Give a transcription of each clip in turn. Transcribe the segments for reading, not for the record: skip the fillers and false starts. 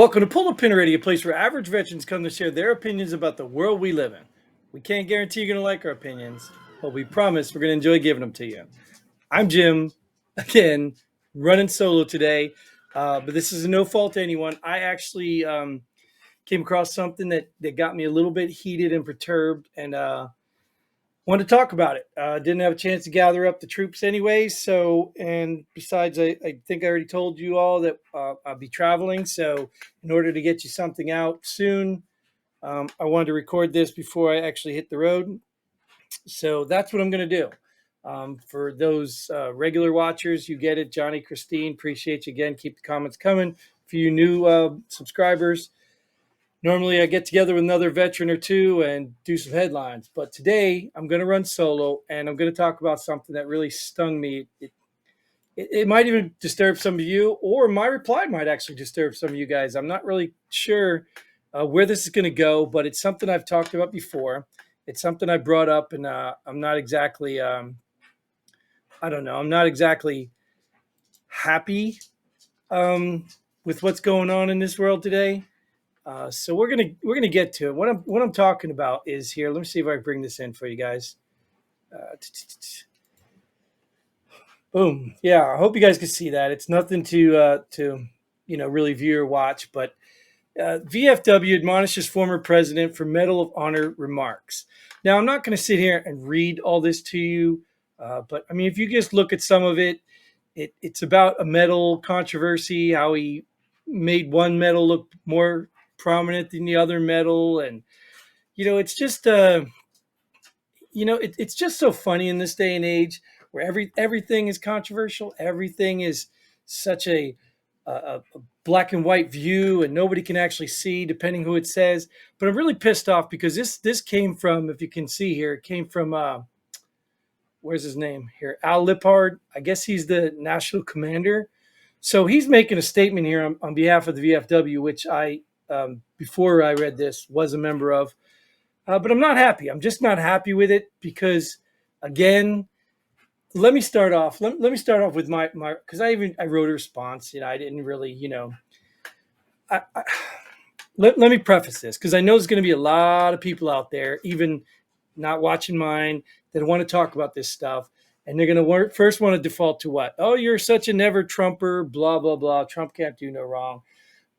Welcome to Pull the Pin Radio, a place where average veterans come to share their opinions about the world we live in. We can't guarantee you're going to like our opinions, but we promise we're going to enjoy giving them to you. I'm Jim, again, running solo today, but this is no fault to anyone. I actually came across something that got me a little bit heated and perturbed, and wanted to talk about it. Didn't have a chance to gather up the troops anyway. So, and besides, I think I already told you all that I'll be traveling. So, in order to get you something out soon, I wanted to record this before I actually hit the road. So that's what I'm going to do. For those regular watchers, you get it. Johnny, Christine, appreciate you again. Keep the comments coming. For you new subscribers, normally I get together with another veteran or two and do some headlines, but today I'm going to run solo and I'm going to talk about something that really stung me. It might even disturb some of you, or my reply might actually disturb some of you guys. I'm not really sure where this is going to go, but it's something I've talked about before. It's something I brought up, and I'm not exactly, I don't know, I'm not exactly happy with what's going on in this world today. So we're gonna get to it. What I'm talking about is here. Let me see if I can bring this in for you guys. Boom. Yeah, I hope you guys can see that. It's nothing to really view or watch, but VFW admonishes former president for Medal of Honor remarks. Now, I'm not going to sit here and read all this to you, but I mean, if you just look at some of it, it's about a medal controversy, how he made one medal look more prominent than the other medal, and it's just it's just so funny in this day and age where everything is controversial, everything is such a black and white view, and nobody can actually see depending who it says. But I'm really pissed off because this came from, if you can see here, it came from where's his name here, Al Lippard. I guess he's the national commander. So he's making a statement here on behalf of the VFW, which I before I read this was a member of. But I'm not happy. I'm just not happy with it because, again, let me start off. Let me start off with my because I wrote a response. I didn't really let me preface this because I know there's going to be a lot of people out there, even not watching mine, that want to talk about this stuff, and they're going to first want to default to what? Oh, you're such a never Trumper, blah blah blah. Trump can't do no wrong.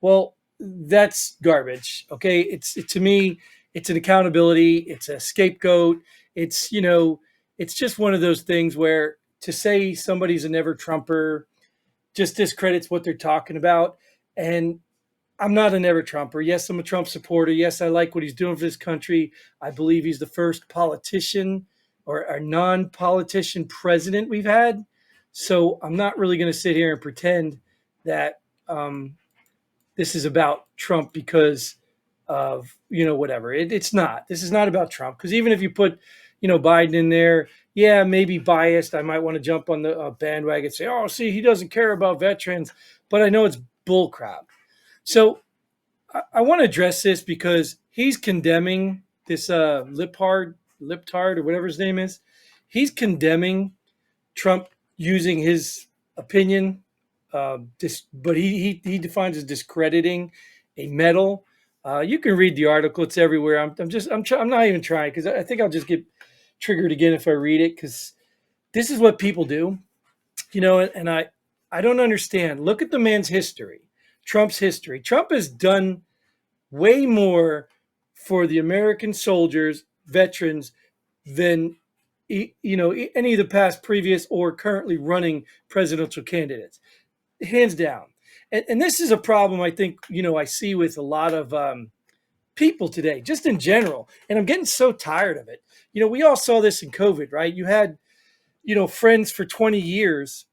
Well, that's garbage. Okay, to me, it's an accountability. It's a scapegoat. It's just one of those things where to say somebody's a never Trumper just discredits what they're talking about. And I'm not a never Trumper. Yes, I'm a Trump supporter. Yes, I like what he's doing for this country. I believe he's the first politician or a non-politician president we've had. So I'm not really going to sit here and pretend that this is about Trump because of, whatever. It's not. This is not about Trump. Because even if you put, Biden in there, yeah, maybe biased. I might want to jump on the bandwagon and say, oh, see, he doesn't care about veterans. But I know it's bullcrap. So I want to address this because he's condemning this Liptard or whatever his name is. He's condemning Trump using his opinion, but he defines as discrediting a medal. You can read the article; it's everywhere. I'm not even trying because I think I'll just get triggered again if I read it because this is what people do, And I don't understand. Look at the man's history, Trump's history. Trump has done way more for the American soldiers, veterans, than any of the past, previous, or currently running presidential candidates, hands down. And this is a problem I think I see with a lot of people today, just in general. And I'm getting so tired of it. We all saw this in COVID, right? You had friends for 20 years.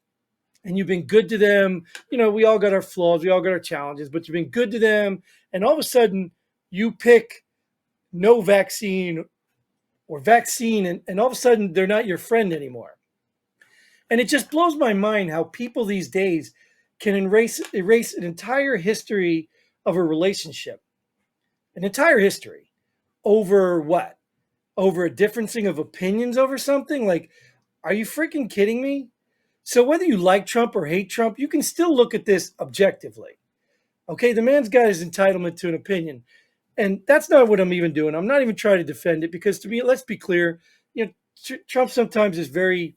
And you've been good to them. We all got our flaws. We all got our challenges, but you've been good to them. And all of a sudden, you pick no vaccine or vaccine, and all of a sudden, they're not your friend anymore. And it just blows my mind how people these days can erase an entire history of a relationship, an entire history, over what? Over a differencing of opinions over something? Like, are you freaking kidding me? So whether you like Trump or hate Trump, you can still look at this objectively. Okay, the man's got his entitlement to an opinion. And that's not what I'm even doing. I'm not even trying to defend it because to me, let's be clear, Trump sometimes is very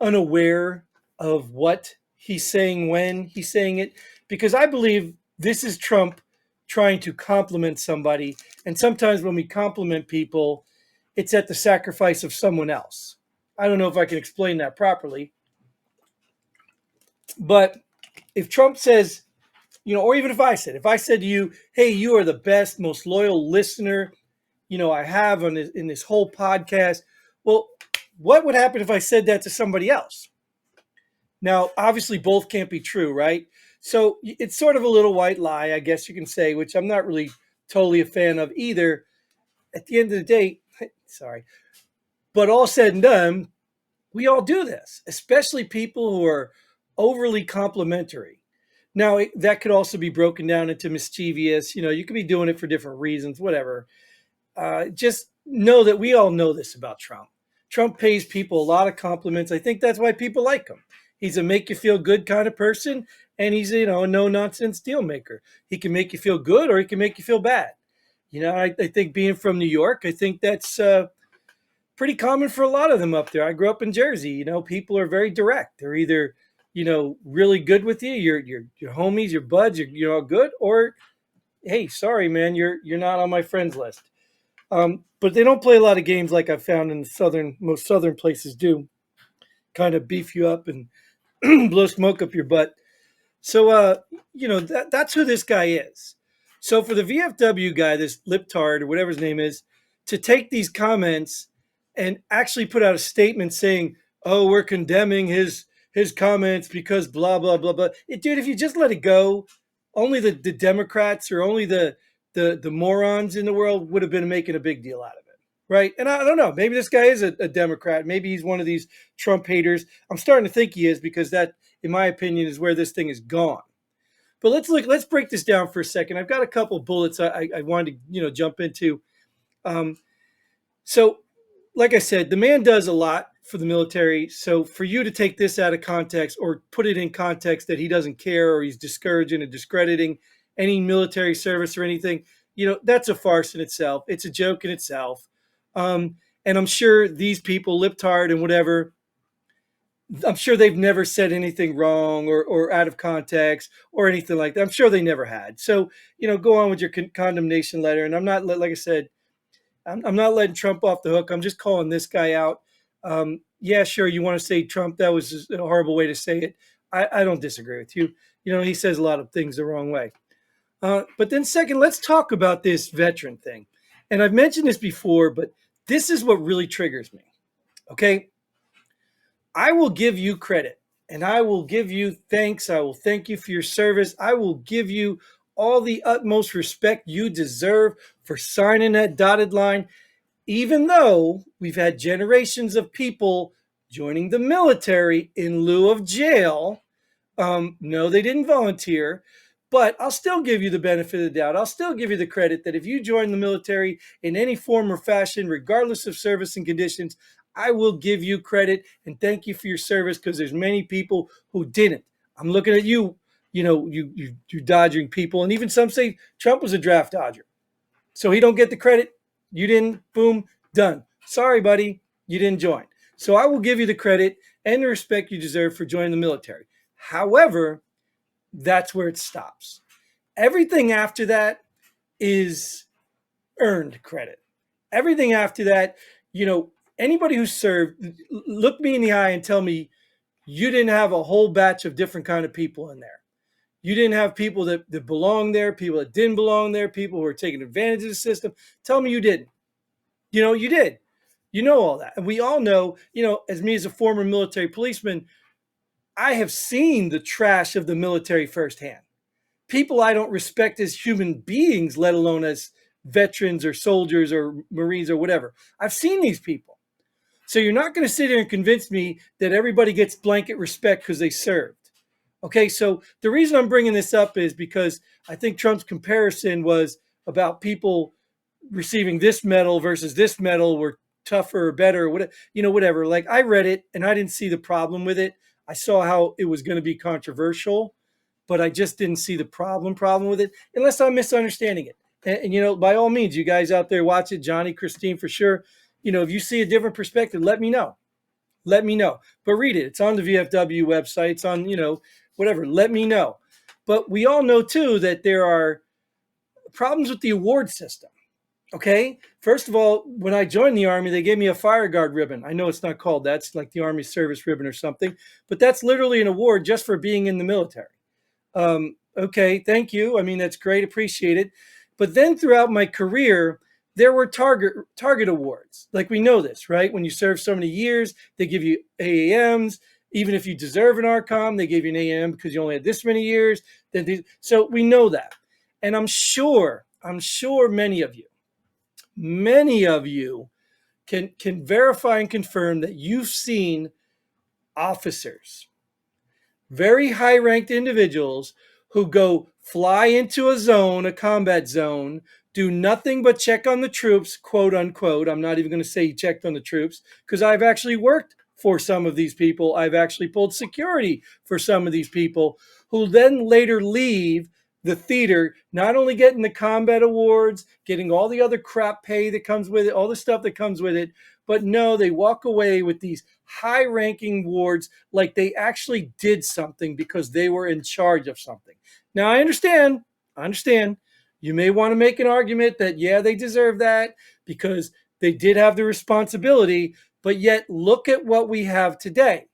unaware of what he's saying when he's saying it because I believe this is Trump trying to compliment somebody. And sometimes when we compliment people, it's at the sacrifice of someone else. I don't know if I can explain that properly, but if Trump says, or even if I said to you, hey, you are the best, most loyal listener, I have in this whole podcast. Well, what would happen if I said that to somebody else? Now, obviously, both can't be true, right? So it's sort of a little white lie, I guess you can say, which I'm not really totally a fan of either. At the end of the day, sorry, but all said and done, we all do this, especially people who are overly complimentary. Now, that could also be broken down into mischievous. You could be doing it for different reasons, whatever. Just know that we all know this about Trump. Trump pays people a lot of compliments. I think that's why people like him. He's a make you feel good kind of person, and he's a no nonsense deal maker. He can make you feel good, or he can make you feel bad. I think being from New York, I think that's pretty common for a lot of them up there. I grew up in Jersey. People are very direct. They're either really good with you, your homies, your buds, you're all good, or hey, sorry man, you're not on my friends list. But they don't play a lot of games like I've found in most southern places do, kind of beef you up and blow smoke up your butt. So, that's who this guy is. So for the VFW guy, this liptard or whatever his name is, to take these comments and actually put out a statement saying, "Oh, we're condemning his comments because blah blah blah blah." Dude, if you just let it go, only the Democrats or only the morons in the world would have been making a big deal out of it, right? And I don't know, maybe this guy is a Democrat, maybe he's one of these Trump haters. I'm starting to think he is because that, in my opinion, is where this thing is gone. But let's break this down for a second. I've got a couple of bullets I wanted to jump into. Um, so, like I said, the man does a lot for the military. So for you to take this out of context or put it in context that he doesn't care or he's discouraging and discrediting any military service or anything, that's a farce in itself. It's a joke in itself. And I'm sure these people, liptard and whatever, I'm sure they've never said anything wrong or out of context or anything like that. I'm sure they never had. So, go on with your condemnation letter. And I'm not, like I said, I'm not letting Trump off the hook. I'm just calling this guy out. Yeah, sure, you want to say Trump, that was a horrible way to say it. I don't disagree with you. He says a lot of things the wrong way. But then second, let's talk about this veteran thing. And I've mentioned this before, but this is what really triggers me. Okay. I will give you credit and I will give you thanks. I will thank you for your service. I will give you all the utmost respect you deserve for signing that dotted line, even though we've had generations of people joining the military in lieu of jail. No, they didn't volunteer, but I'll still give you the benefit of the doubt. I'll still give you the credit that if you join the military in any form or fashion, regardless of service and conditions, I will give you credit and thank you for your service because there's many people who didn't. I'm looking at you, you dodging people, and even some say Trump was a draft dodger, so he don't get the credit. You didn't. Boom, done. Sorry, buddy, you didn't join. So I will give you the credit and the respect you deserve for joining the military. However, that's where it stops. Everything after that is earned credit. Everything after that, anybody who served, look me in the eye and tell me you didn't have a whole batch of different kind of people in there. You didn't have people that belong there, people that didn't belong there, people who were taking advantage of the system. Tell me you didn't. You did. You know all that. And we all know, as me as a former military policeman, I have seen the trash of the military firsthand. People I don't respect as human beings, let alone as veterans or soldiers or Marines or whatever. I've seen these people. So you're not going to sit here and convince me that everybody gets blanket respect because they served. Okay, so the reason I'm bringing this up is because I think Trump's comparison was about people receiving this medal versus this medal were tougher or better, or whatever. Like I read it and I didn't see the problem with it. I saw how it was going to be controversial, but I just didn't see the problem with it, unless I'm misunderstanding it. And by all means, you guys out there watch it, Johnny, Christine, for sure. If you see a different perspective, let me know. Let me know. But read it. It's on the VFW website. It's on, whatever. Let me know. But we all know too that there are problems with the award system. Okay. First of all, when I joined the Army, they gave me a fire guard ribbon. I know it's not called that. It's like the Army service ribbon or something, but that's literally an award just for being in the military. Okay, thank you. I mean, that's great, appreciate it. But then throughout my career, there were target awards. Like, we know this, right? When you serve so many years, they give you AAMs. Even if you deserve an RCOM, they gave you an AAM because you only had this many years. So we know that. And I'm sure many of you can verify and confirm that you've seen officers, very high ranked individuals, who go fly into a combat zone, do nothing but check on the troops, quote unquote. I'm not even going to say he checked on the troops, because I've actually worked for some of these people. I've actually pulled security for some of these people, who then later leave the theater, not only getting the combat awards, getting all the other crap pay that comes with it, all the stuff that comes with it, but no, they walk away with these high ranking awards like they actually did something because they were in charge of something. Now, I understand. You may want to make an argument that, yeah, they deserve that because they did have the responsibility, but yet look at what we have today.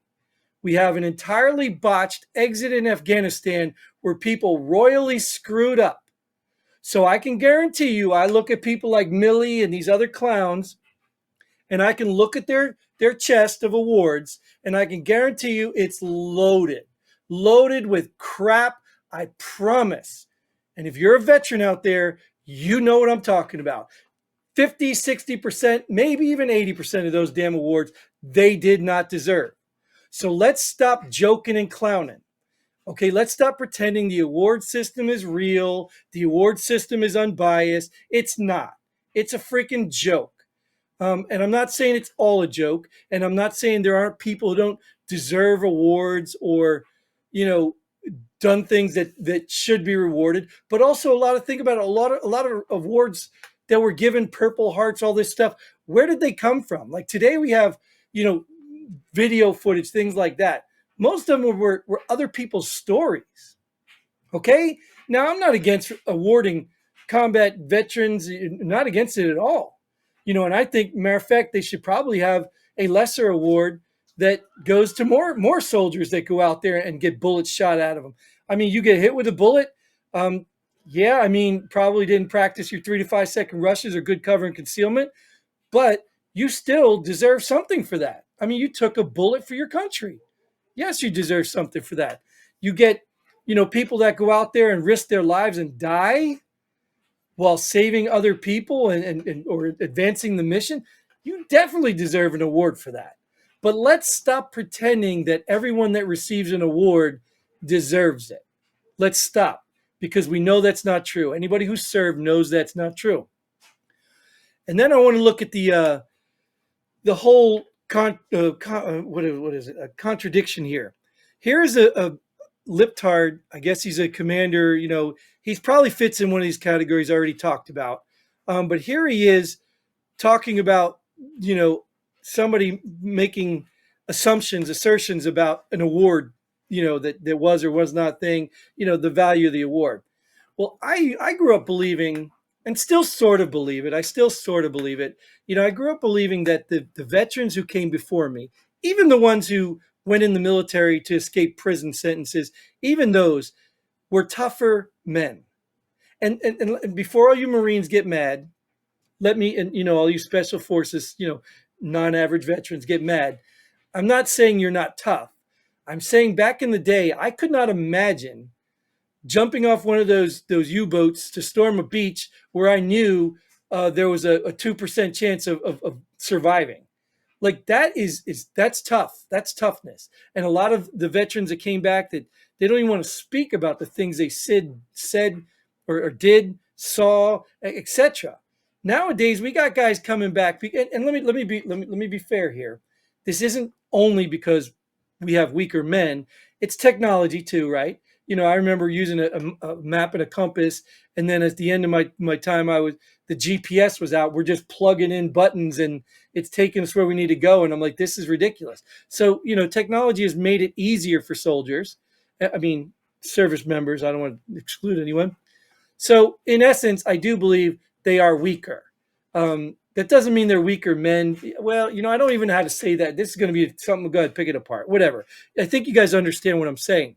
We have an entirely botched exit in Afghanistan where people royally screwed up. So I can guarantee you, I look at people like Milley and these other clowns, and I can look at their chest of awards, and I can guarantee you it's loaded with crap, I promise. And if you're a veteran out there, you know what I'm talking about. 50, 60%, maybe even 80% of those damn awards, they did not deserve. So let's stop joking and clowning. Okay, let's stop pretending the award system is real, the award system is unbiased. It's not. It's a freaking joke. And I'm not saying it's all a joke, and I'm not saying there aren't people who don't deserve awards or, done things that should be rewarded. But also, think about it, a lot of awards that were given, Purple Hearts, all this stuff. Where did they come from? Like today, we have video footage, things like that. Most of them were other people's stories. Okay, now I'm not against awarding combat veterans, not against it at all. And I think, matter of fact, they should probably have a lesser award that goes to more soldiers that go out there and get bullets shot out of them. I mean, you get hit with a bullet. Yeah, I mean, probably didn't practice your 3 to 5 second rushes or good cover and concealment, but you still deserve something for that. I mean, you took a bullet for your country. Yes, you deserve something for that. You get, people that go out there and risk their lives and die while saving other people and or advancing the mission. You definitely deserve an award for that. But let's stop pretending that everyone that receives an award deserves it. Let's stop, because we know that's not true. Anybody who served knows that's not true. And then I want to look at the whole what is it? A contradiction here. Here's a Liptard. I guess he's a commander. He's probably fits in one of these categories I already talked about. But here he is talking about, somebody making assertions about an award, that was or was not thing, the value of the award. Well, I grew up believing, and still sort of believe it. I grew up believing that the veterans who came before me, even the ones who went in the military to escape prison sentences, even those were tougher men. And before all you Marines get mad, and all you special forces, non-average veterans get mad. I'm not saying you're not tough. I'm saying back in the day, I could not imagine jumping off one of those U-boats to storm a beach where I knew there was a 2% chance of surviving. Like that's tough. That's toughness. And a lot of the veterans that came back, that they don't even want to speak about the things they said or did, saw, etc. Nowadays, we got guys coming back, and let me be fair here. This isn't only because we have weaker men. It's technology too, right? I remember using a map and a compass, and then at the end of my time, the GPS was out. We're just plugging in buttons, and it's taking us where we need to go. And I'm like, this is ridiculous. So technology has made it easier for soldiers. I mean, service members. I don't want to exclude anyone. So in essence, I do believe they are weaker. That doesn't mean they're weaker men. Well, I don't even know how to say that. This is going to be something. Go ahead, pick it apart. Whatever. I think you guys understand what I'm saying.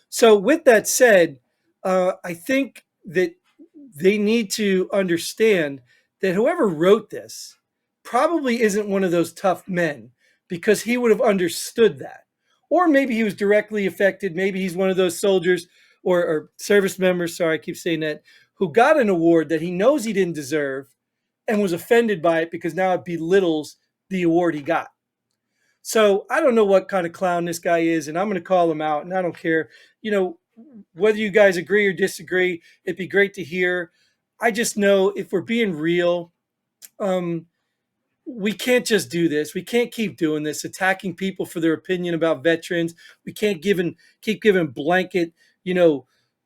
So with that said, I think that they need to understand that whoever wrote this probably isn't one of those tough men, because he would have understood that. Or maybe he was directly affected. Maybe he's one of those soldiers or service members, sorry, I keep saying that, who got an award that he knows he didn't deserve and was offended by it because now it belittles the award he got. So I don't know what kind of clown this guy is, and I'm going to call him out, and I don't care, whether you guys agree or disagree. It'd be great to hear. I just know, if we're being real, we can't just do this. We can't keep doing this, attacking people for their opinion about veterans. We can't keep giving blanket,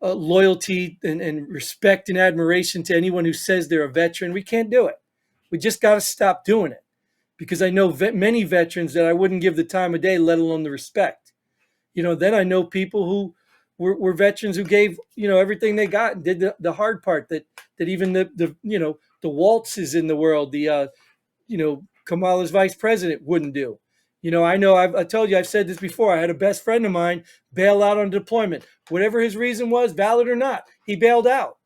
loyalty and respect and admiration to anyone who says they're a veteran. We can't do it. We just got to stop doing it, because I know many veterans that I wouldn't give the time of day, let alone the respect. Then I know people who were veterans who gave, everything they got and did the hard part that even the Waltzes in the world, the Kamala's vice president wouldn't do. I know I told you, I've said this before. I had a best friend of mine bail out on deployment. Whatever his reason was, valid or not, he bailed out.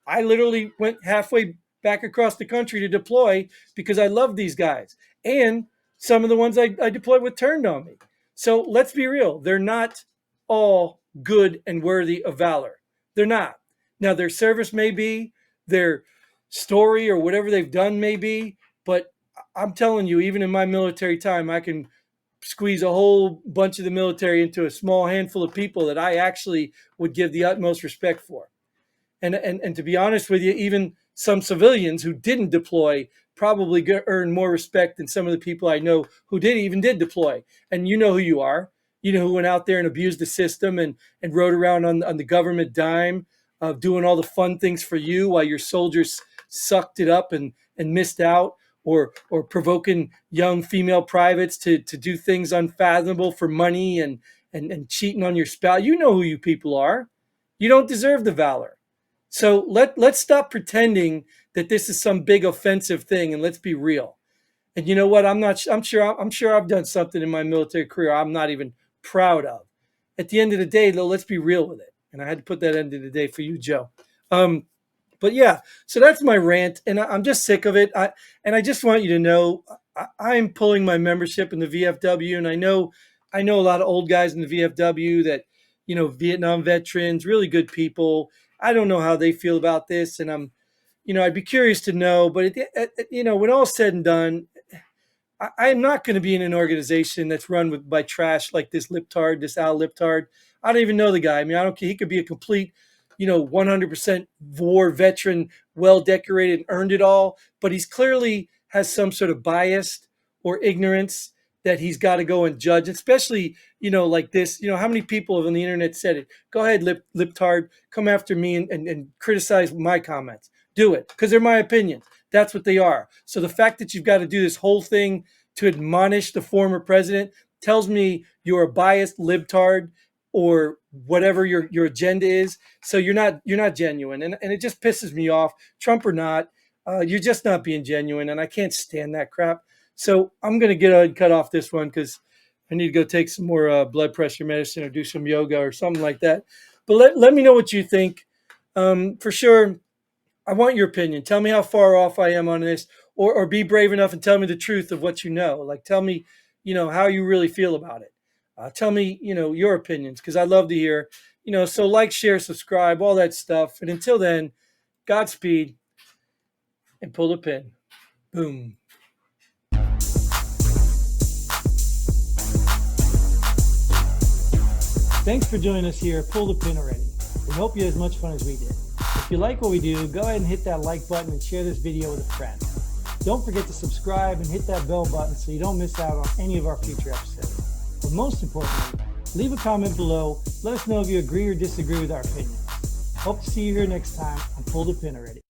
I literally went halfway back across the country to deploy because I love these guys. And some of the ones I deployed with turned on me. So let's be real. They're not all good and worthy of valor. They're not. Now, their service may be, their story or whatever they've done may be, but I'm telling you, even in my military time, I can squeeze a whole bunch of the military into a small handful of people that I actually would give the utmost respect for. And to be honest with you, even some civilians who didn't deploy probably earn more respect than some of the people I know who did deploy. And you know who you are. You know who went out there and abused the system and rode around on the government dime, doing all the fun things for you while your soldiers sucked it up and missed out, or provoking young female privates to do things unfathomable for money and cheating on your spouse. You know who you people are. You don't deserve the valor. So let's stop pretending that this is some big offensive thing, and let's be real. And you know what? I'm sure I've done something in my military career I'm not even proud of. At the end of the day, though, let's be real with it. And I had to put that end of the day for you, Joe. But yeah, so that's my rant, and I'm just sick of it. I just want you to know I'm pulling my membership in the VFW, and I know a lot of old guys in the VFW that, Vietnam veterans, really good people. I don't know how they feel about this, and I'd be curious to know. But when all's said and done, I'm not going to be in an organization that's run by trash like this Al Liptard. I don't even know the guy. I mean, I don't care. He could be a complete, 100% war veteran, well decorated, earned it all. But he's clearly has some sort of bias or ignorance that he's got to go and judge, especially, like this. How many people on the internet said it? Go ahead, Liptard, come after me and criticize my comments. Do it, because they're my opinions. That's what they are. So the fact that you've got to do this whole thing to admonish the former president tells me you're a biased libtard or whatever your agenda is. So you're not genuine, and it just pisses me off. Trump or not, you're just not being genuine, and I can't stand that crap. So I'm gonna get ahead and cut off this one because I need to go take some more blood pressure medicine or do some yoga or something like that. But let me know what you think. For sure, I want your opinion. Tell me how far off I am on this, or be brave enough and tell me the truth of what you know. Like, tell me, how you really feel about it. Tell me, your opinions, because I love to hear, so like, share, subscribe, all that stuff. And until then, Godspeed and pull the pin. Boom. Thanks for joining us here at Pull the Pin already. We hope you had as much fun as we did. If you like what we do, go ahead and hit that like button and share this video with a friend. Don't forget to subscribe and hit that bell button so you don't miss out on any of our future episodes. But most importantly, Leave a comment below. Let us know if you agree or disagree with our opinion. Hope to see you here next time on Pull the Pin Already.